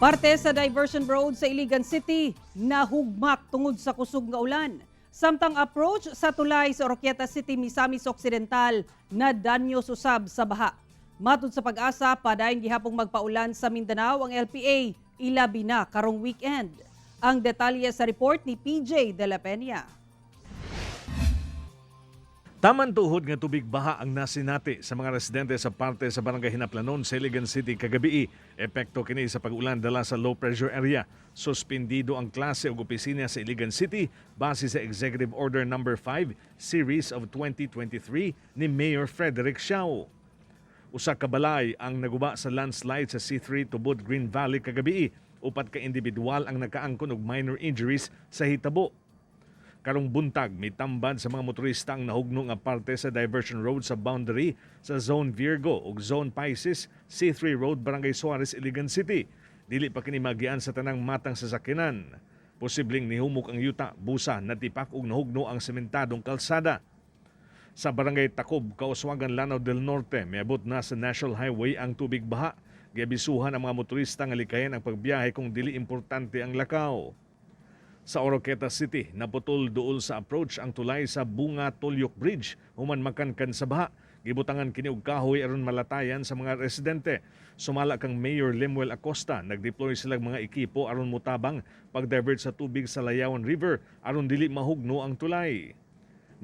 Parte sa diversion road sa Iligan City, nahugmak tungod sa kusog nga ulan. Samtang approach sa tulay sa Oroquieta City, Misamis Occidental, na danyos usab sa baha. Matud sa pag-asa, padayon gihapong magpaulan sa Mindanao ang LPA, ilabi na karong weekend. Ang detalye sa report ni PJ De La Peña. Taman tuhod nga tubig baha ang nasinati sa mga residente sa parte sa Barangay Hinaplanon sa Iligan City kagabi. Epekto kini sa pag-ulan dala sa low pressure area. Suspendido ang klase ug opisina sa Iligan City base sa Executive Order No. 5 Series of 2023 ni Mayor Frederick Siao. Usa ka balay ang naguba sa landslide sa C3 tubod Green Valley kagabi. Upat ka individual ang nakaangkon og minor injuries sa hitabo. Karong buntag, may tambad sa mga motorista ang nahugno nga parte sa diversion road sa boundary sa Zone Virgo ug Zone Pisces, C3 Road, Barangay Suarez, Iligan City. Dili pa kini magian sa tanang matang sasakyanan. Posibleng nihumok ang yuta, busa, natipak ug nahugno ang sementadong kalsada. Sa Barangay Tacob, Kauswagan, Lanao del Norte, miabot na sa National Highway ang tubig baha. Giabisuhan ang mga motorista nga likayan ang pagbiyahe kung dili importante ang lakaw. Sa Oroquieta City, naputol duol sa approach ang tulay sa Bunga Tulyok Bridge human makankan sa baha. Gibutangan kini og kahoy aron malatayan sa mga residente. Sumala kang Mayor Lemuel Acosta, nagdeploy silang mga ekipo aron mutabang pag-divert sa tubig sa Layawan River aron dili mahugno ang tulay.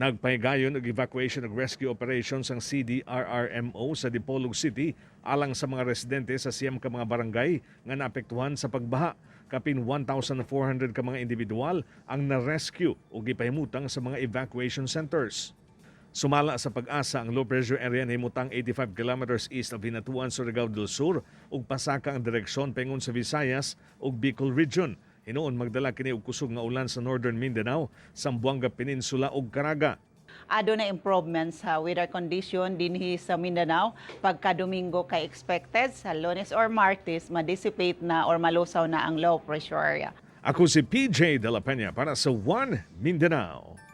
Nagpahigayon og evacuation ug rescue operations ang CDRRMO sa Dipolog City alang sa mga residente sa siyam ka mga barangay nga naapektuhan sa pagbaha. Kapin 1,400 ka mga individual ang na-rescue o gipahimutang sa mga evacuation centers. Sumala sa pag-asa ang low pressure area na himutang 85 kilometers east of Hinatuan, Surigao del Sur ug pasaka ang direksyon pengon sa Visayas ug Bicol Region. Hinuon magdala kini og kusog nga ulan sa Northern Mindanao, Zamboanga Peninsula ug Caraga. Na improvements sa weather condition dinhi sa Mindanao pagka Domingo kay expected sa Lunes or Martes ma-dissipate na or malusaw na ang low pressure area. Ako si PJ De La Peña para sa One Mindanao.